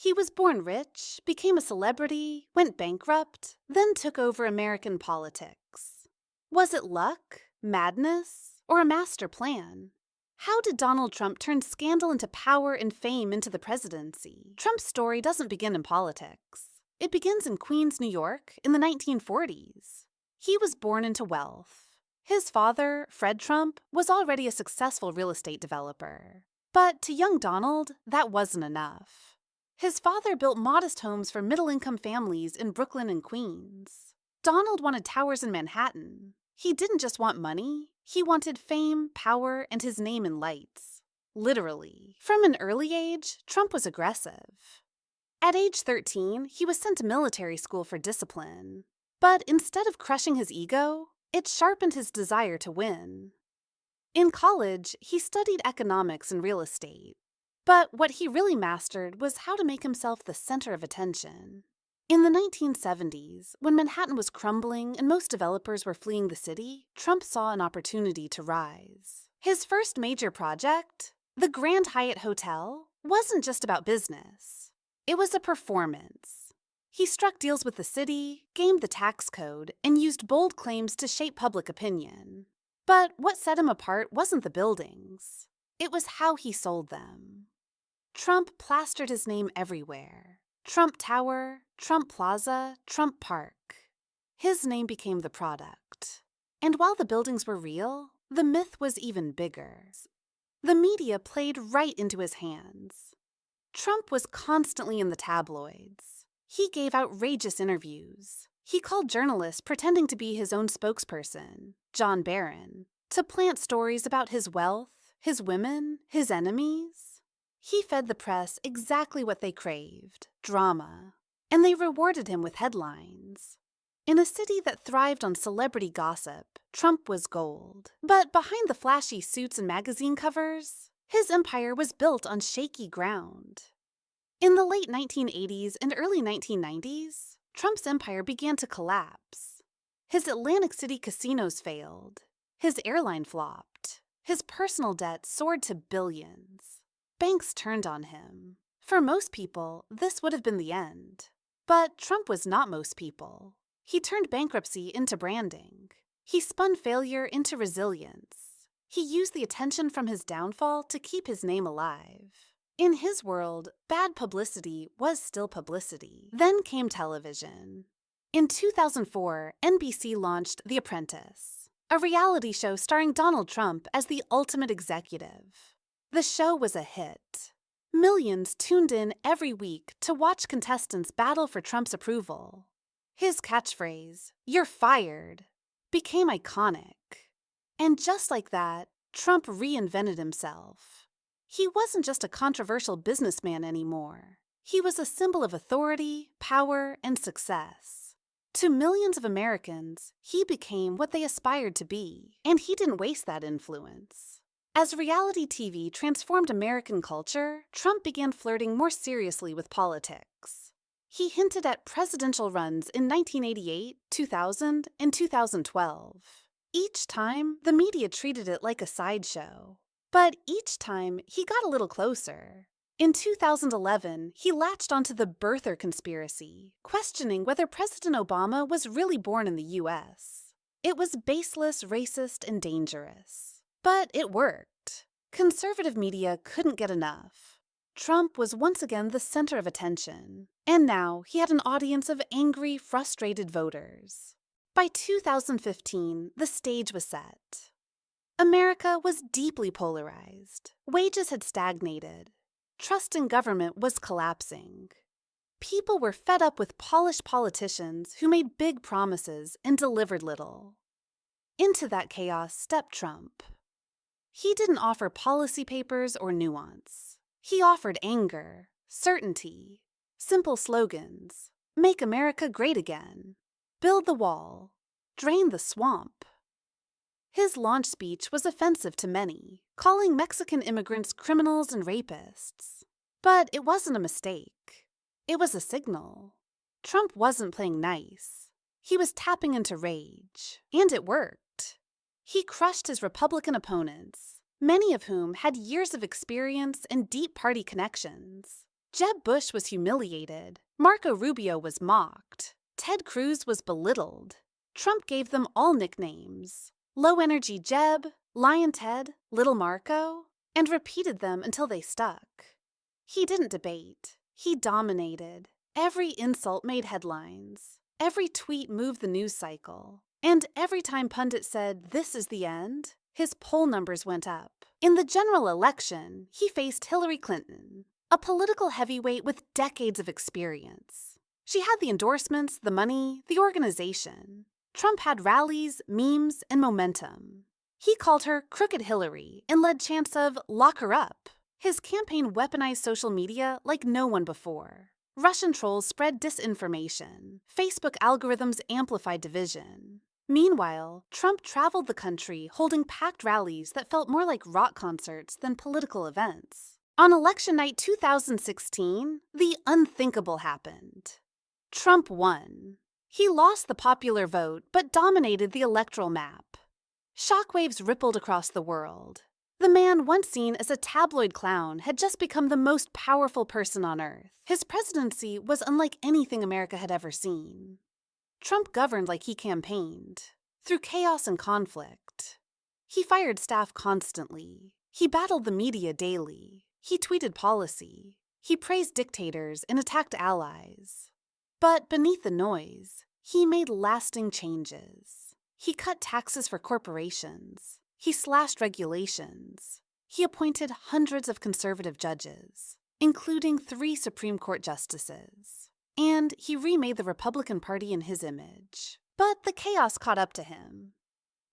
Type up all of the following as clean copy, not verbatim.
He was born rich, became a celebrity, went bankrupt, then took over American politics. Was it luck, madness, or a master plan? How did Donald Trump turn scandal into power and fame into the presidency? Trump's story doesn't begin in politics. It begins in Queens, New York, in the 1940s. He was born into wealth. His father, Fred Trump, was already a successful real estate developer. But to young Donald, that wasn't enough. His father built modest homes for middle-income families in Brooklyn and Queens. Donald wanted towers in Manhattan. He didn't just want money, he wanted fame, power, and his name in lights. Literally. From an early age, Trump was aggressive. At age 13, he was sent to military school for discipline. But instead of crushing his ego, it sharpened his desire to win. In college, he studied economics and real estate. But what he really mastered was how to make himself the center of attention. In the 1970s, when Manhattan was crumbling and most developers were fleeing the city, Trump saw an opportunity to rise. His first major project, the Grand Hyatt Hotel, wasn't just about business. It was a performance. He struck deals with the city, gamed the tax code, and used bold claims to shape public opinion. But what set him apart wasn't the buildings. It was how he sold them. Trump plastered his name everywhere. Trump Tower, Trump Plaza, Trump Park. His name became the product. And while the buildings were real, the myth was even bigger. The media played right into his hands. Trump was constantly in the tabloids. He gave outrageous interviews. He called journalists pretending to be his own spokesperson, John Barron, to plant stories about his wealth, his women, his enemies. He fed the press exactly what they craved, drama, and they rewarded him with headlines. In a city that thrived on celebrity gossip, Trump was gold. But behind the flashy suits and magazine covers, his empire was built on shaky ground. In the late 1980s and early 1990s, Trump's empire began to collapse. His Atlantic City casinos failed. His airline flopped. His personal debt soared to billions. Banks turned on him. For most people, this would have been the end. But Trump was not most people. He turned bankruptcy into branding. He spun failure into resilience. He used the attention from his downfall to keep his name alive. In his world, bad publicity was still publicity. Then came television. In 2004, NBC launched The Apprentice, a reality show starring Donald Trump as the ultimate executive. The show was a hit. Millions tuned in every week to watch contestants battle for Trump's approval. His catchphrase, "You're fired," became iconic. And just like that, Trump reinvented himself. He wasn't just a controversial businessman anymore. He was a symbol of authority, power, and success. To millions of Americans, he became what they aspired to be, and he didn't waste that influence. As reality TV transformed American culture, Trump began flirting more seriously with politics. He hinted at presidential runs in 1988, 2000, and 2012. Each time, the media treated it like a sideshow. But each time, he got a little closer. In 2011, he latched onto the birther conspiracy, questioning whether President Obama was really born in the U.S. It was baseless, racist, and dangerous. But it worked. Conservative media couldn't get enough. Trump was once again the center of attention. And now he had an audience of angry, frustrated voters. By 2015, the stage was set. America was deeply polarized. Wages had stagnated. Trust in government was collapsing. People were fed up with polished politicians who made big promises and delivered little. Into that chaos stepped Trump. He didn't offer policy papers or nuance. He offered anger, certainty, simple slogans, "Make America great again," "Build the wall," "Drain the swamp." His launch speech was offensive to many, calling Mexican immigrants criminals and rapists. But it wasn't a mistake. It was a signal. Trump wasn't playing nice. He was tapping into rage, and it worked. He crushed his Republican opponents, many of whom had years of experience and deep party connections. Jeb Bush was humiliated. Marco Rubio was mocked. Ted Cruz was belittled. Trump gave them all nicknames: Low Energy Jeb, Lion Ted, Little Marco, and repeated them until they stuck. He didn't debate. He dominated. Every insult made headlines. Every tweet moved the news cycle. And every time pundits said, "This is the end," his poll numbers went up. In the general election, he faced Hillary Clinton, a political heavyweight with decades of experience. She had the endorsements, the money, the organization. Trump had rallies, memes, and momentum. He called her Crooked Hillary and led chants of "lock her up." His campaign weaponized social media like no one before. Russian trolls spread disinformation. Facebook algorithms amplified division. Meanwhile, Trump traveled the country holding packed rallies that felt more like rock concerts than political events. On election night 2016, the unthinkable happened. Trump won. He lost the popular vote but dominated the electoral map. Shockwaves rippled across the world. The man once seen as a tabloid clown had just become the most powerful person on earth. His presidency was unlike anything America had ever seen. Trump governed like he campaigned, through chaos and conflict. He fired staff constantly. He battled the media daily. He tweeted policy. He praised dictators and attacked allies. But beneath the noise, he made lasting changes. He cut taxes for corporations. He slashed regulations. He appointed hundreds of conservative judges, including 3 Supreme Court justices. And he remade the Republican Party in his image. But the chaos caught up to him.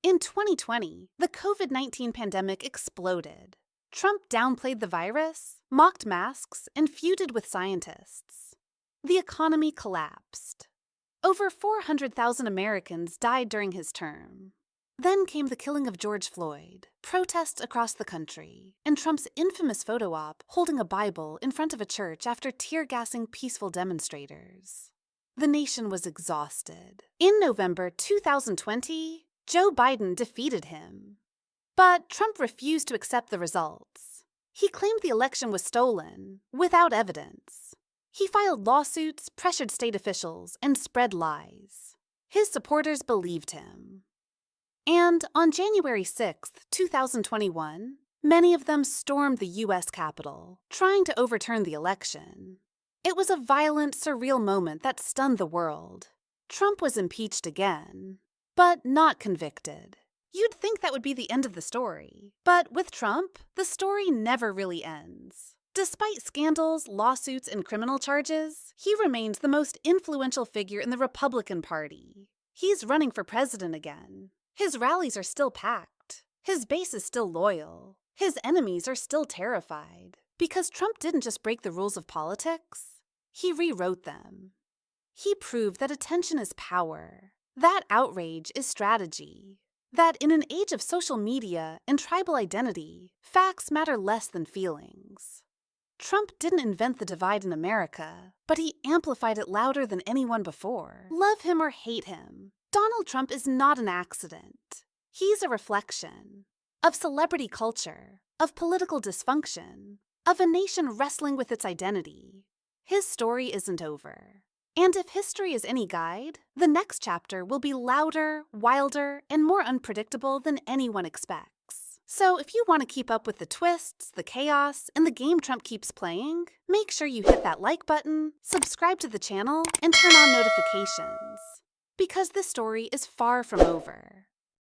In 2020, the COVID-19 pandemic exploded. Trump downplayed the virus, mocked masks, and feuded with scientists. The economy collapsed. Over 400,000 Americans died during his term. Then came the killing of George Floyd, protests across the country, and Trump's infamous photo op holding a Bible in front of a church after tear-gassing peaceful demonstrators. The nation was exhausted. In November 2020, Joe Biden defeated him. But Trump refused to accept the results. He claimed the election was stolen, without evidence. He filed lawsuits, pressured state officials, and spread lies. His supporters believed him. And on January 6, 2021, many of them stormed the U.S. Capitol, trying to overturn the election. It was a violent, surreal moment that stunned the world. Trump was impeached again, but not convicted. You'd think that would be the end of the story. But with Trump, the story never really ends. Despite scandals, lawsuits, and criminal charges, he remains the most influential figure in the Republican Party. He's running for president again. His rallies are still packed. His base is still loyal. His enemies are still terrified. Because Trump didn't just break the rules of politics, he rewrote them. He proved that attention is power, that outrage is strategy, that in an age of social media and tribal identity, facts matter less than feelings. Trump didn't invent the divide in America, but he amplified it louder than anyone before. Love him or hate him, Donald Trump is not an accident. He's a reflection of celebrity culture, of political dysfunction, of a nation wrestling with its identity. His story isn't over. And if history is any guide, the next chapter will be louder, wilder, and more unpredictable than anyone expects. So if you want to keep up with the twists, the chaos, and the game Trump keeps playing, make sure you hit that like button, subscribe to the channel, and turn on notifications. Because this story is far from over.